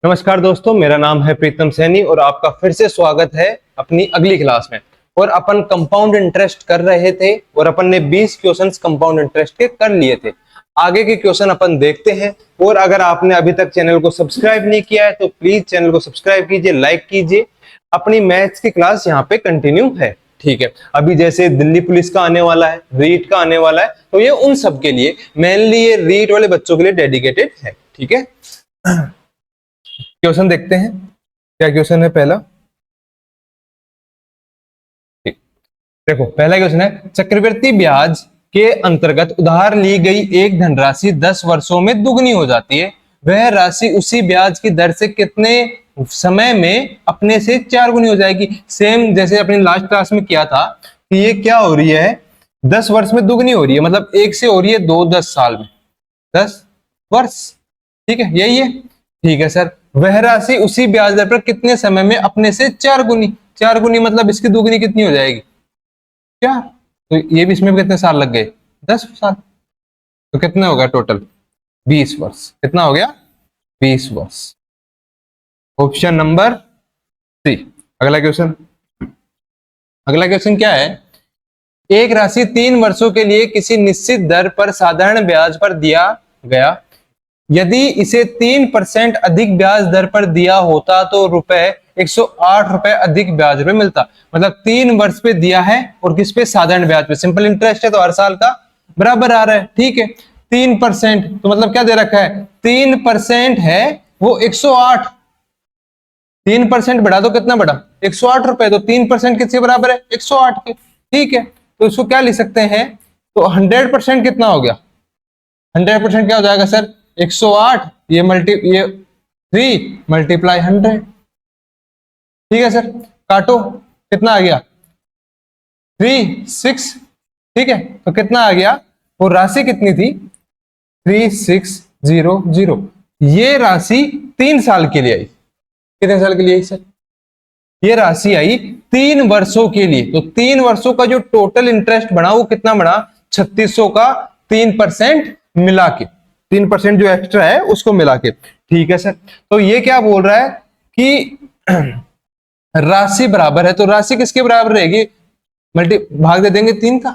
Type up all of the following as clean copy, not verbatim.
नमस्कार दोस्तों, मेरा नाम है प्रीतम सैनी और आपका फिर से स्वागत है अपनी अगली क्लास में। और अपन कंपाउंड इंटरेस्ट कर रहे थे और अपन ने 20 क्वेश्चंस कंपाउंड इंटरेस्ट के कर लिए थे। आगे के क्वेश्चन अपन देखते हैं। और अगर आपने अभी तक चैनल को सब्सक्राइब नहीं किया है तो प्लीज चैनल को सब्सक्राइब कीजिए, लाइक कीजिए। अपनी मैथ्स की क्लास यहाँ पे कंटिन्यू है, ठीक है। अभी जैसे दिल्ली पुलिस का आने वाला है, रीट का आने वाला है, तो ये उन सब के लिए, मेनली ये रीट वाले बच्चों के लिए डेडिकेटेड है, ठीक है। क्वेश्चन देखते हैं, क्या क्वेश्चन है पहला। देखो पहला क्वेश्चन है, चक्रवृद्धि ब्याज के अंतर्गत उधार ली गई एक धनराशि 10 वर्षों में दुगनी हो जाती है। वह राशि उसी ब्याज की दर से कितने समय में अपने से 4 गुनी हो जाएगी। सेम जैसे अपने लास्ट क्लास में किया था कि ये क्या हो रही है, 10 वर्ष में दुगनी हो रही है, मतलब 1 से हो रही है 2, 10 साल में 10 वर्ष, ठीक है, यही है, ठीक है सर। वह राशि उसी ब्याज दर पर कितने समय में अपने से 4 गुनी, 4 गुनी मतलब इसकी दुगनी कितनी हो जाएगी, 4। तो ये भी इसमें भी कितने साल लग गए, 10 साल। तो कितने हो गया टोटल, 20 वर्ष। कितना हो गया, 20 वर्ष। Option number C. अगला क्वेश्चन, अगला क्वेश्चन क्या है, एक राशि 3 वर्षों के लिए किसी निश्चित दर पर साधारण ब्याज पर दिया गया। यदि इसे 3% अधिक ब्याज दर पर दिया होता तो 108 रुपए अधिक ब्याज पे मिलता। मतलब 3 वर्ष पे दिया है और किस पे, साधारण ब्याज पे, सिंपल इंटरेस्ट है तो हर साल का बराबर आ रहा है, ठीक है। 3% तो मतलब क्या दे रखा है, 3% है वो 108, 3% बढ़ा दो कितना बढ़ा, 108 रुपए। तो 3% किसके बराबर है, 108 के, ठीक है। तो इसको क्या लिख सकते हैं, तो 100% कितना हो गया, 100% क्या हो जाएगा सर, 108 ये 3 मल्टीप्लाई 100, ठीक है सर। काटो, कितना आ गया, 3, 6, ठीक है। तो कितना आ गया, वो राशि कितनी थी, 3600। ये राशि 3 साल के लिए आई। कितने साल के लिए आई सर, ये राशि आई 3 वर्षों के लिए। तो 3 वर्षों का जो टोटल इंटरेस्ट बना वो कितना बना, 3600 का 3% मिला के, 3% जो एक्स्ट्रा है उसको मिला के, ठीक है सर। तो ये क्या बोल रहा है कि राशि बराबर है, तो राशि किसके बराबर रहेगी, भाग दे देंगे 3 का,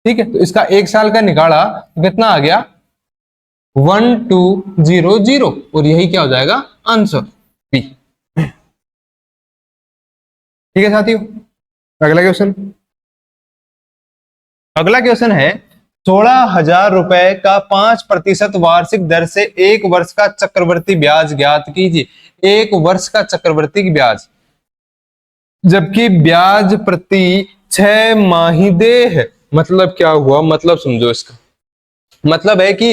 ठीक है। तो इसका 1 साल का निकाला तो कितना आ गया, 1200, और यही क्या हो जाएगा आंसर बी, ठीक है साथियों। अगला क्वेश्चन, अगला क्वेश्चन है, 16,000 रुपए का 5% वार्षिक दर से 1 वर्ष का चक्रवृद्धि ब्याज ज्ञात कीजिए। 1 वर्ष का चक्रवृद्धि ब्याज, जबकि ब्याज प्रति 6 माहीदेह है। मतलब क्या हुआ, मतलब समझो इसका मतलब है कि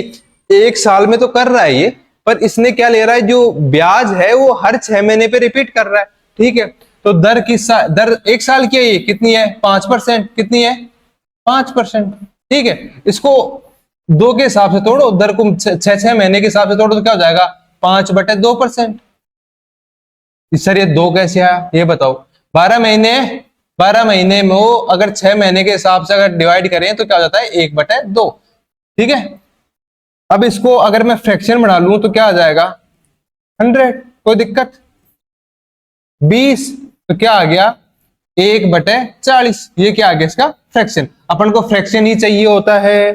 1 साल में तो कर रहा है ये, पर इसने क्या ले रहा है, जो ब्याज है वो हर 6 महीने पे रिपीट कर रहा है, ठीक है। तो दर दर 1 साल की है, ये कितनी है, 5%, कितनी है, 5%, ठीक है। इसको 2 के हिसाब से तोड़ो, दर को 6 महीने के हिसाब से तोड़ो तो क्या हो जाएगा, 5/2%। सर ये 2 कैसे आया, ये बताओ। 12 महीने में वो अगर 6 महीने के हिसाब से अगर डिवाइड करें तो क्या हो जाता है, 1/2, ठीक है। अब इसको अगर मैं फ्रैक्शन बना लूं तो क्या आ जाएगा, 100, कोई दिक्कत। 20 तो क्या आ गया, 1/40, ये क्या आ गया इसका फ्रैक्शन। अपन को फ्रैक्शन ही चाहिए होता है।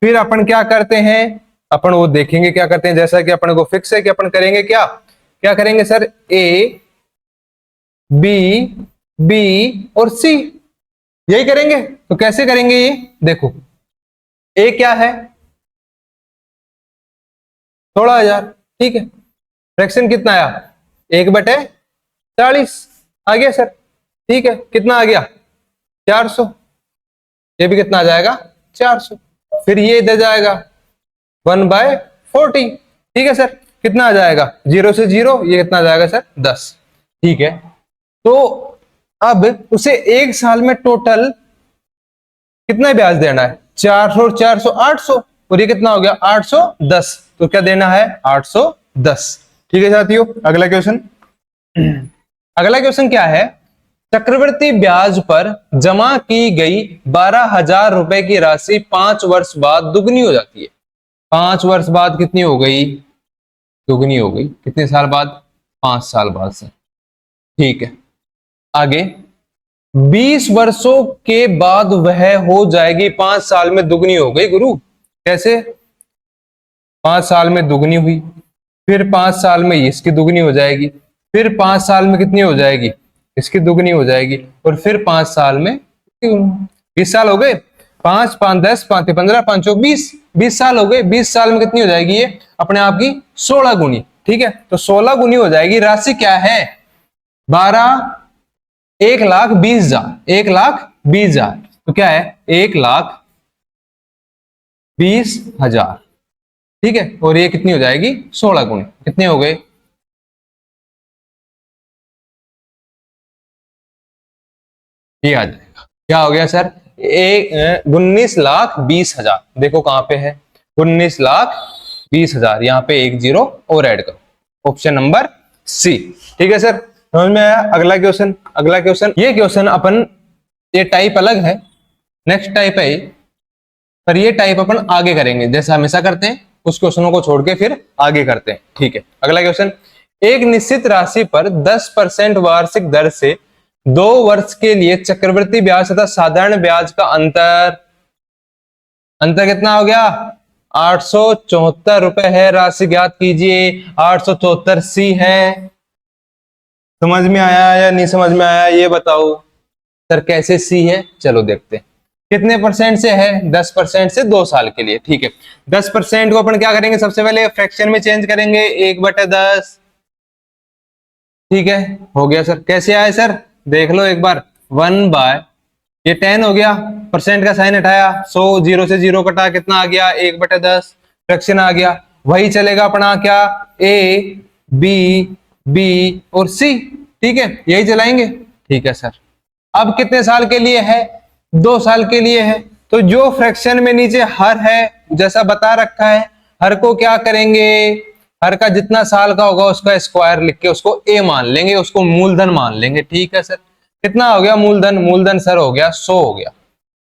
फिर अपन क्या करते हैं, अपन वो देखेंगे क्या करते हैं, जैसा कि अपन को फिक्स है कि अपन करेंगे क्या क्या करेंगे सर, ए बी बी और सी, यही करेंगे। तो कैसे करेंगे ये देखो, ए क्या है, 16,000, ठीक है। फ्रैक्शन कितना आया, 1/40 आ गया सर, ठीक है। कितना आ गया, 400, ये भी कितना आ जाएगा, 400। फिर ये दे जाएगा 1/40, ठीक है सर। कितना आ जाएगा, 0 से 0, ये कितना आ जाएगा सर, 10, ठीक है। तो अब उसे 1 साल में टोटल कितना ब्याज देना है, 400, 400, 800, और ये कितना हो गया, 810। तो क्या देना है, 810, ठीक है साथियों। अगला क्वेश्चन, अगला क्वेश्चन क्या है, चक्रवृद्धि ब्याज पर जमा की गई 12,000 रुपए की राशि 5 वर्ष बाद दुगनी हो जाती है। 5 वर्ष बाद कितनी हो गई, दुगनी हो गई कितने साल बाद? 5 साल बाद सर। ठीक है, आगे 20 वर्षों के बाद वह हो जाएगी 5 साल में दुगनी हो गई गुरु। कैसे? 5 साल में दुगनी हुई, फिर 5 साल में इसकी दुगनी हो जाएगी, फिर 5 साल में कितनी हो जाएगी? इसकी दुगनी हो जाएगी, और फिर 5 साल में 20 साल हो गए। 5 5 10 5 15 5 20, 20 साल हो गए। 20 साल में कितनी हो जाएगी ये? अपने आप की 16 गुनी। ठीक है, तो 16 गुनी हो जाएगी। राशि क्या है? 1,20,000। 1,20,000 तो क्या है? 1,20,000। ठीक है, और ये कितनी हो जाएगी? 16 गुनी। कितने हो गए? ये आ जाएगा। क्या हो गया सर? 19,20,000। देखो कहां पे है? 19,20,000। यहाँ पे 1 जीरो और ऐड करो, ऑप्शन नंबर सी। ठीक है सर, समझ में आया? अगला क्वेश्चन। अगला क्वेश्चन, ये क्वेश्चन अपन, ये टाइप अलग है, नेक्स्ट टाइप है ये, पर ये टाइप अपन आगे करेंगे जैसे हमेशा करते हैं। उस क्वेश्चनों को छोड़ के फिर आगे करते हैं। ठीक है, अगला क्वेश्चन, एक निश्चित राशि पर 10% वार्षिक दर से 2 वर्ष के लिए चक्रवृद्धि ब्याज तथा साधारण ब्याज का अंतर, अंतर कितना हो गया? 874 रुपए है। राशि ज्ञात कीजिए। 874 सी है। समझ में आया या नहीं समझ में आया ये बताओ सर। कैसे सी है? चलो देखते हैं। कितने परसेंट से है? 10% से 2 साल के लिए। ठीक है, 10% को अपन क्या करेंगे? सबसे पहले फ्रैक्शन में चेंज करेंगे, 1/10। ठीक है, हो गया सर। कैसे आए सर? देख लो एक बार। 1 ये 10 हो गया, परसेंट का साइन हटाया, 100 जीरो से जीरो कटा, कितना आ गया? 1/10। फ्रैक्शन आ गया। वही चलेगा अपना क्या? ए बी बी और सी। ठीक है, यही चलाएंगे। ठीक है सर। अब कितने साल के लिए है? 2 साल के लिए है। तो जो फ्रैक्शन में नीचे हर है, जैसा बता रखा है, हर को क्या करेंगे? हर का जितना साल का होगा उसका स्क्वायर लिख के उसको ए मान लेंगे, उसको मूलधन मान लेंगे। ठीक है सर। कितना हो गया मूलधन? मूलधन सर हो गया 100 हो गया।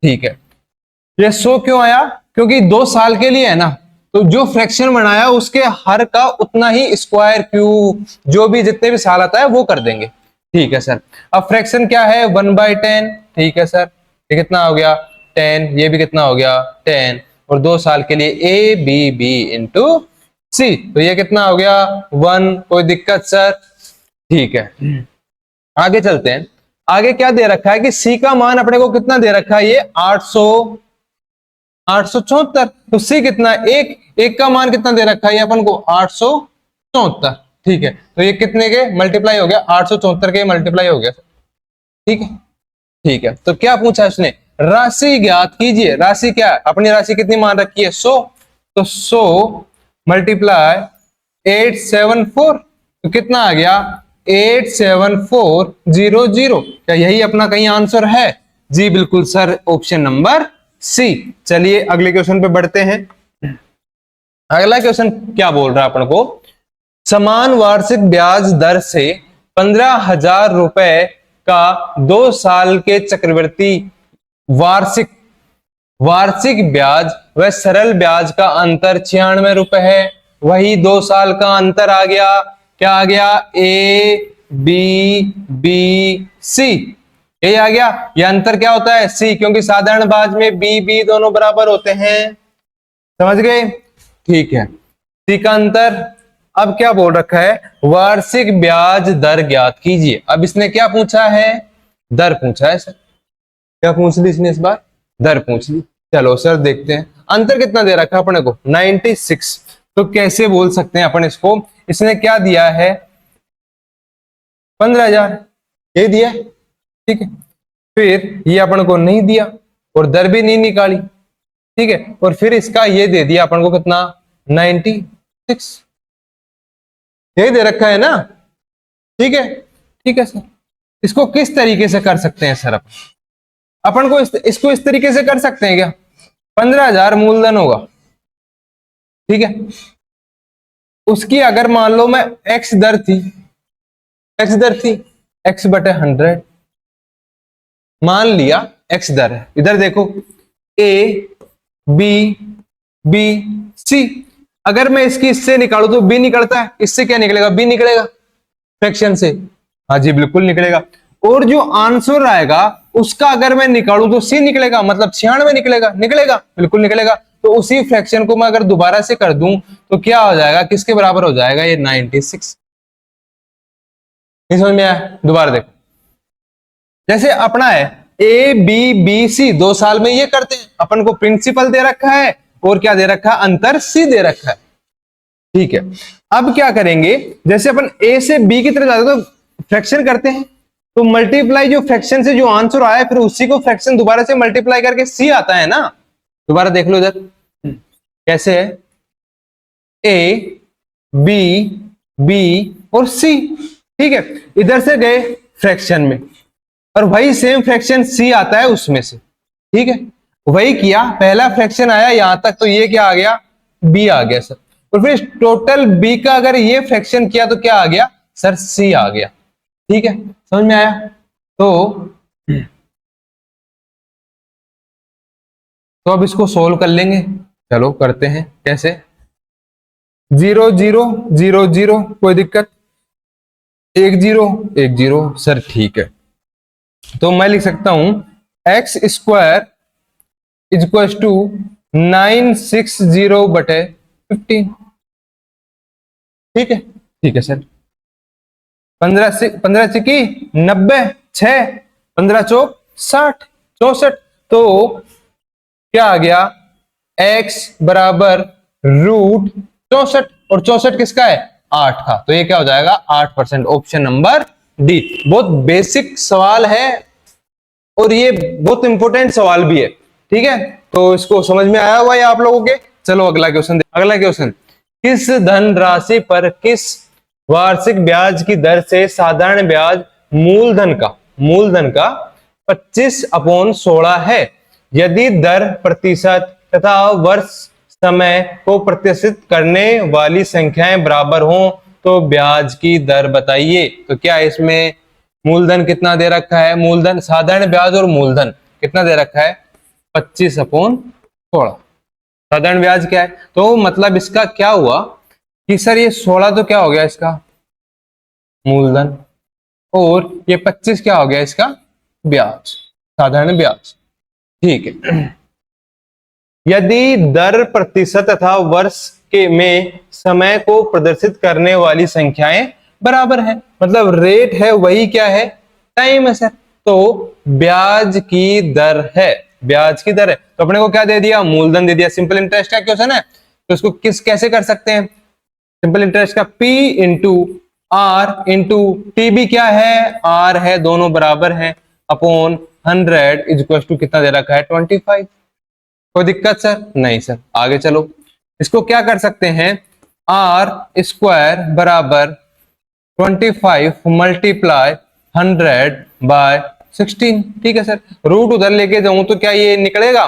ठीक है, ये 100 क्यों आया? क्योंकि 2 साल के लिए है ना, तो जो फ्रैक्शन बनाया उसके हर का उतना ही स्क्वायर क्यूब, जो भी जितने भी साल आता है वो कर देंगे। ठीक है सर। अब फ्रैक्शन क्या है? 1/10। ठीक है सर, ये कितना हो गया? 10। ये भी कितना हो गया? 10। और 2 साल के लिए ए बी बी इंटू सी, तो ये कितना हो गया? 1। कोई दिक्कत सर? ठीक है, आगे चलते हैं। आगे क्या दे रखा है कि सी का मान अपने को कितना दे रखा है? ये 874। तो सी कितना? एक का मान कितना दे रखा है ये अपन को? 874। ठीक है, तो ये कितने के मल्टीप्लाई हो गया? 874 के मल्टीप्लाई हो गया। ठीक है, ठीक है। तो क्या पूछा उसने? राशि ज्ञात कीजिए। राशि क्या है? अपनी राशि कितनी मान रखी है? 100। तो 100 मल्टीप्लाई 874, तो कितना आ गया? 87400। क्या यही अपना कहीं आंसर है? जी बिल्कुल सर, ऑप्शन नंबर सी। चलिए अगले क्वेश्चन पे बढ़ते हैं। अगला क्वेश्चन क्या बोल रहा है अपन को? समान वार्षिक ब्याज दर से 15,000 रुपए का 2 साल के चक्रवृद्धि वार्षिक वार्षिक ब्याज व सरल ब्याज का अंतर 96 रुपए है। वही 2 साल का अंतर आ गया। क्या आ गया? ए बी बी सी, यही आ गया। ये अंतर क्या होता है? सी, क्योंकि साधारण ब्याज में बी बी दोनों बराबर होते हैं। समझ गए? ठीक है, सी का अंतर। अब क्या बोल रखा है? वार्षिक ब्याज दर ज्ञात कीजिए। अब इसने क्या पूछा है? दर पूछा है सर। क्या पूछ ली इसने इस बार? दर पूछ ली। चलो सर देखते हैं अंतर कितना दे रखा है अपने को? 96। तो कैसे बोल सकते हैं अपन इसको? इसने क्या दिया है? 15,000 ये दिया। ठीक है, फिर ये अपन को नहीं दिया और दर भी नहीं निकाली। ठीक है, और फिर इसका ये दे दिया अपन को कितना? 96। यही दे रखा है ना? ठीक है, ठीक है सर। इसको किस तरीके से कर सकते हैं सर? अपन को इसको इस तरीके से कर सकते हैं क्या? 15,000 मूलधन होगा। ठीक है, उसकी अगर मान लो मैं एक्स दर थी, x/100 मान लिया एक्स दर है। इधर देखो ए बी बी सी। अगर मैं इसकी इससे निकालू तो बी निकलता है, इससे क्या निकलेगा, बी निकलेगा फ्रैक्शन से। हाँ जी बिल्कुल निकलेगा। और जो आंसर आएगा उसका अगर मैं निकालू तो सी निकलेगा, मतलब 96 निकलेगा, निकलेगा बिल्कुल निकलेगा। तो उसी फ्रैक्शन को मैं अगर दोबारा से कर दूं तो क्या हो जाएगा, किसके बराबर हो जाएगा, ये 96। नहीं समझ में आया, दोबारा देखो। जैसे अपना है ए बी बी सी, 2 साल में ये करते हैं, अपन को प्रिंसिपल दे रखा है और क्या दे रखा है, अंतर सी दे रखा है। ठीक है, अब क्या करेंगे, जैसे अपन ए से बी की तरफ जाते हैं तो फ्रैक्शन करते हैं, तो मल्टीप्लाई जो फ्रैक्शन से जो आंसर आया फिर उसी को फ्रैक्शन दोबारा से मल्टीप्लाई करके सी आता है ना। दोबारा देख लो इधर कैसे है, ए बी बी और सी। ठीक है, इधर से गए फ्रैक्शन में और वही सेम फ्रैक्शन सी आता है उसमें से। ठीक है, वही किया, पहला फ्रैक्शन आया यहां तक तो ये क्या आ गया, बी आ गया सर। और फिर टोटल बी का अगर ये फ्रैक्शन किया तो क्या आ गया सर, सी आ गया। ठीक है, समझ में आया। तो अब इसको सोल्व कर लेंगे, चलो करते हैं। कैसे, 0 0 0 0 कोई दिक्कत, 1 0 1 0 सर ठीक है। तो मैं लिख सकता हूं X square is equal to 960 बटे 15। ठीक है, ठीक है सर। 15 की 90, 6 15 चौक 60 64। तो क्या आ गया, x बराबर रूट 64, और 64 किसका है, 8 का। तो ये क्या हो जाएगा 8%, ऑप्शन नंबर डी। बहुत बेसिक सवाल है और ये बहुत इंपॉर्टेंट सवाल भी है। ठीक है, तो इसको समझ में आया हुआ है आप लोगों के। चलो अगला क्वेश्चन, अगला क्वेश्चन, किस धनराशि पर किस वार्षिक ब्याज की दर से साधारण ब्याज मूलधन का 25/16 है, यदि दर प्रतिशत तथा वर्ष समय को प्रतिशत करने वाली संख्याएं बराबर हों तो ब्याज की दर बताइए। तो क्या इसमें मूलधन कितना दे रखा है, मूलधन साधारण ब्याज और मूलधन कितना दे रखा है, 25/16। साधारण ब्याज क्या है, तो मतलब इसका क्या हुआ कि सर ये 16 तो क्या हो गया इसका मूलधन, और ये 25 क्या हो गया इसका ब्याज, साधारण ब्याज। ठीक है, यदि दर प्रतिशत तथा वर्ष के में समय को प्रदर्शित करने वाली संख्याएं बराबर है, मतलब रेट है वही क्या है, टाइम है सर। तो ब्याज की दर है, ब्याज की दर है, तो अपने को क्या दे दिया, मूलधन दे दिया। सिंपल इंटरेस्ट का क्वेश्चन है तो इसको कैसे कर सकते हैं, सिंपल इंटरेस्ट का P into R into T भी क्या है, आर है, दोनों बराबर हैं, अपॉन 100 इज इक्वल टू कितना दे रखा है 25। कोई दिक्कत सर, नहीं सर। आगे चलो, इसको क्या कर सकते हैं, आर स्क्वायर बराबर 25 मल्टीप्लाई 100 बाय 16। ठीक है सर, रूट उधर लेके जाऊं तो क्या ये निकलेगा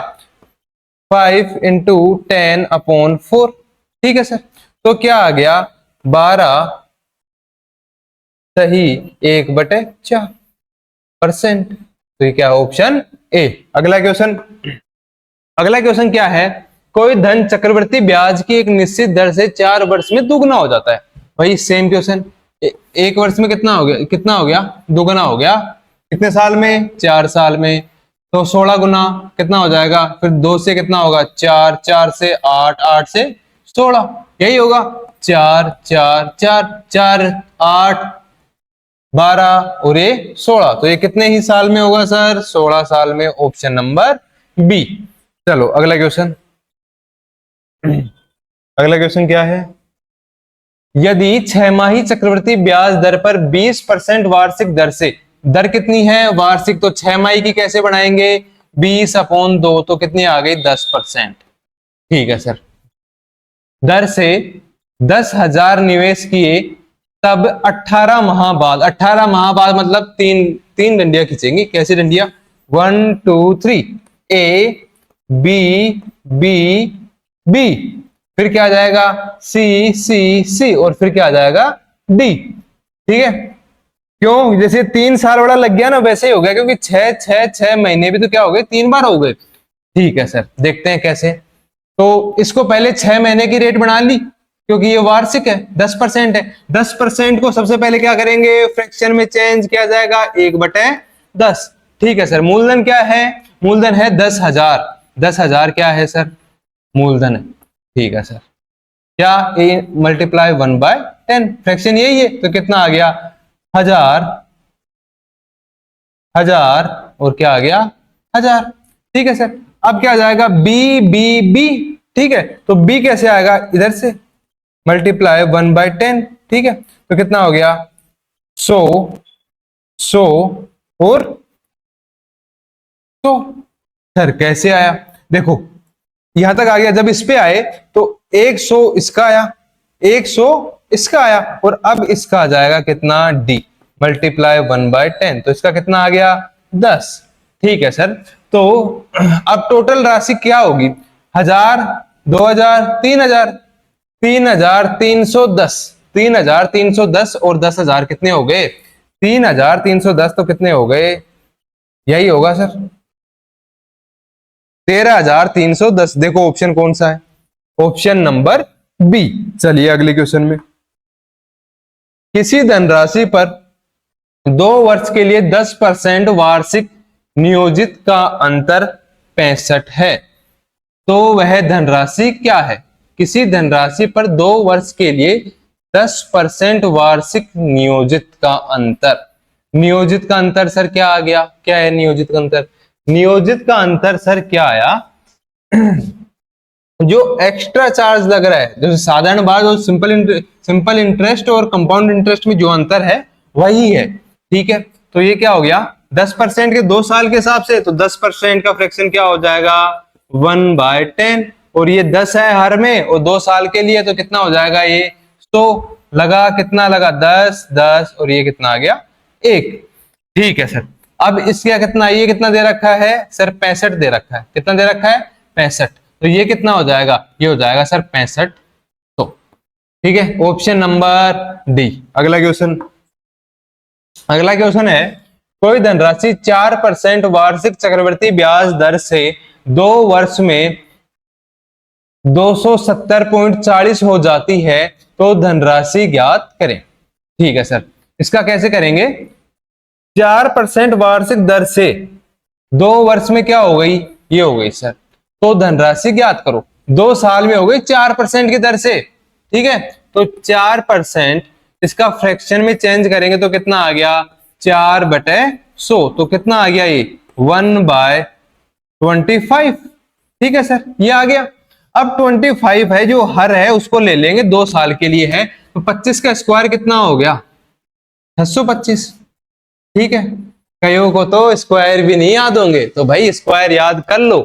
5 इंटू 10/4। ठीक है सर, तो क्या आ गया 12 सही 1/4%। तो ये क्या ऑप्शन ए। अगला क्वेश्चन, अगला क्वेश्चन क्या है, कोई धन चक्रवृद्धि ब्याज की एक निश्चित दर से 4 वर्ष में दुगना हो जाता है। वही सेम क्वेश्चन, एक वर्ष में कितना हो गया, कितना हो गया, दुगना हो गया। कितने साल में, 4 साल में। तो 16 गुना कितना हो जाएगा, फिर 2 से कितना होगा 4, 4 से 8, 8 से 16, यही होगा 4 4 4 4 8 12 और ये 16। तो ये कितने ही साल में होगा सर, 16 साल में, ऑप्शन नंबर बी। चलो अगला क्वेश्चन, अगला क्वेश्चन क्या है, यदि 6 माही चक्रवृद्धि ब्याज दर पर 20% वार्षिक दर से, दर कितनी है वार्षिक, तो 6 माही की कैसे बनाएंगे, 20/2 तो कितनी आ गई 10%। ठीक है सर, दर से 10,000 निवेश किए तब 18 माह बाद, 18 माह बाद मतलब तीन डंडियां खींचेंगी। कैसी डंडियां, 1 2 3, ए बी बी बी, फिर क्या आ जाएगा सी सी सी, और फिर क्या आ जाएगा डी। ठीक है, क्यों, जैसे 3 साल वाला लग गया ना वैसे ही हो गया, क्योंकि 6 महीने भी तो क्या हो गए 3 बार हो गए। ठीक है सर, देखते हैं कैसे। तो इसको पहले 6 महीने की रेट बना ली, क्योंकि ये वार्षिक है, 10% है। 10% को सबसे पहले क्या करेंगे, फ्रैक्शन में चेंज किया जाएगा, 1/10। ठीक है सर। मूलधन क्या है, मूलधन है 10,000। 10,000 क्या है सर, मूलधन है। ठीक है सर। क्या मल्टीप्लाई 1/10, फ्रैक्शन यही है, तो कितना आ गया, 1000 और क्या आ गया, 1000। ठीक है सर। अब क्या आ जाएगा, बी बी बी। ठीक है, तो बी कैसे आएगा, इधर से मल्टीप्लाई 1/10। ठीक है, तो कितना हो गया, 100 और 100। सर कैसे आया, देखो यहां तक आ गया। जब इस पे आए तो 100 इसका आया, 100 इसका आया, और अब इसका आ जाएगा कितना, डी मल्टीप्लाई 1/10। तो इसका कितना आ गया, 10। ठीक है सर। तो अब टोटल राशि क्या होगी, 1000, 2000, 3000, 3310। 3310 और 10,000 कितने हो गए, 3310। तो कितने हो गए, यही होगा सर, 13,310। देखो ऑप्शन कौन सा है, ऑप्शन नंबर बी। चलिए अगले क्वेश्चन में, किसी धनराशि पर 2 वर्ष के लिए 10% वार्षिक नियोजित का अंतर 65 है, तो वह धनराशि क्या है। किसी धनराशि पर 2 वर्ष के लिए 10% वार्षिक नियोजित का अंतर। नियोजित का अंतर सर क्या आ गया, क्या है नियोजित का अंतर, नियोजित का अंतर सर क्या आया, जो एक्स्ट्रा चार्ज लग रहा है, जैसे साधारण ब्याज और सिंपल इंटरेस्ट और कंपाउंड इंटरेस्ट में जो अंतर है वही है। ठीक है, तो ये क्या हो गया, 10% के 2 साल के हिसाब से, तो 10% का फ्रैक्शन क्या हो जाएगा, 1/10। और ये 10 है हर में, और 2 साल के लिए तो कितना हो जाएगा, ये 100 लगा, कितना लगा, 10 10, और ये कितना आ गया, 1। ठीक है सर। अब इसका कितना, ये कितना दे रखा है सर, 65 दे रखा है। कितना दे रखा है, 65। तो ये कितना हो जाएगा, ये हो जाएगा सर 65। तो ठीक है, ऑप्शन नंबर डी। अगला क्वेश्चन, अगला क्वेश्चन है, कोई धनराशि 4% वार्षिक चक्रवृद्धि ब्याज दर से 2 वर्ष में 270.40 हो जाती है, तो धनराशि ज्ञात करें। ठीक है सर, इसका कैसे करेंगे, 4% वार्षिक दर से 2 वर्ष में क्या हो गई, ये हो गई सर, तो धनराशि ज्ञात करो। 2 साल में हो गई 4% की दर से। ठीक है, तो 4% इसका फ्रैक्शन में चेंज करेंगे तो कितना आ गया, 4/100। तो कितना आ गया, ये 1/25। ठीक है सर, ये आ गया। अब 25 है जो हर है उसको ले लेंगे, 2 साल के लिए है, तो 25 का स्क्वायर कितना हो गया, 625। ठीक है, कईयों को तो स्क्वायर भी नहीं याद होंगे, तो भाई स्क्वायर याद कर लो।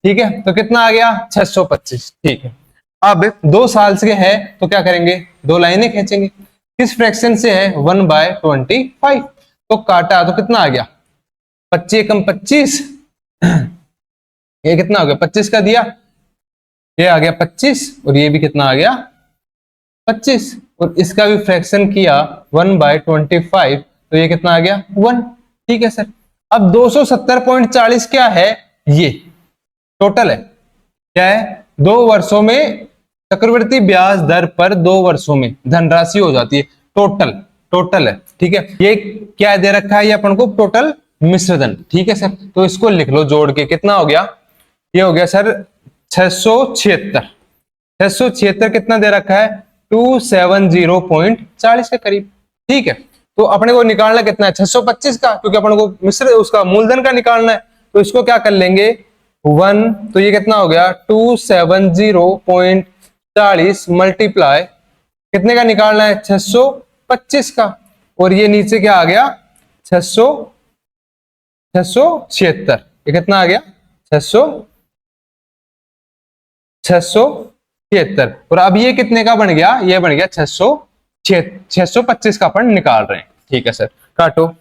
ठीक है, तो कितना आ गया, 625। ठीक है, अब 2 साल से है तो क्या करेंगे, 2 लाइनें खींचेंगे। किस फ्रैक्शन से है, 1/25। तो काटा तो कितना आ गया, 25 कम 25, ये कितना हो गया, 25 का दिया, ये आ गया 25, और ये भी कितना आ गया, 25, और इसका भी फ्रैक्शन किया 1/25, तो ये कितना आ गया, 1। ठीक है सर। अब 270.40 क्या है, ये टोटल है, क्या है, 2 वर्षों में चक्रवृद्धि ब्याज दर पर 2 वर्षों में धनराशि हो जाती है, टोटल है। ठीक है, ये क्या दे रखा है, ये अपन को टोटल मिश्रधन। ठीक है सर, तो इसको लिख लो जोड़ के, कितना हो गया, ये हो गया सर 676। 676 कितना दे रखा है, 270.40 के करीब। ठीक है, तो अपने को निकालना कितना है, 625 का, क्योंकि अपने को मिश्र उसका मूलधन का निकालना है, तो इसको क्या कर लेंगे, 1, तो ये कितना हो गया, 270.40 मल्टीप्लाई कितने का निकालना है, 625 का, और ये नीचे क्या आ गया, 676। ये कितना आ गया, 676। और अब ये कितने का बन गया, ये बन गया 625 का अपन निकाल रहे हैं। ठीक है सर, काटो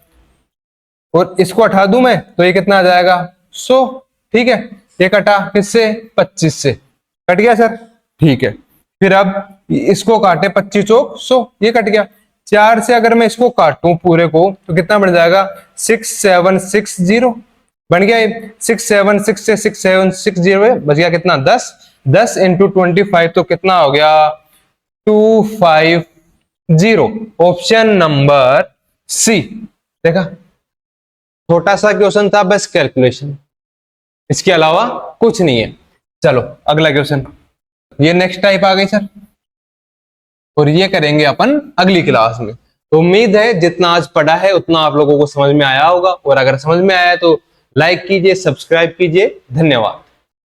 और इसको हटा दूं मैं, तो ये कितना आ जाएगा, 100। ठीक है, ये कटा किससे, 25 से, कट गया सर। ठीक है, फिर अब इसको काटे 25 चौक 100, ये कट गया। 4 से अगर मैं इसको काटूं पूरे को तो कितना बन जाएगा, 6760 बन गया। 676 से 6760 बच गया कितना, 10। 10 इंटू 25 तो कितना हो गया 250। Option number C. देखा, छोटा सा क्वेश्चन था, बस कैलकुलेशन, इसके अलावा कुछ नहीं है। चलो अगला क्वेश्चन, ये नेक्स्ट टाइप आ गई सर, और ये करेंगे अपन अगली क्लास में। तो उम्मीद है जितना आज पढ़ा है उतना आप लोगों को समझ में आया होगा, और अगर समझ में आया तो लाइक कीजिए, सब्सक्राइब कीजिए। धन्यवाद।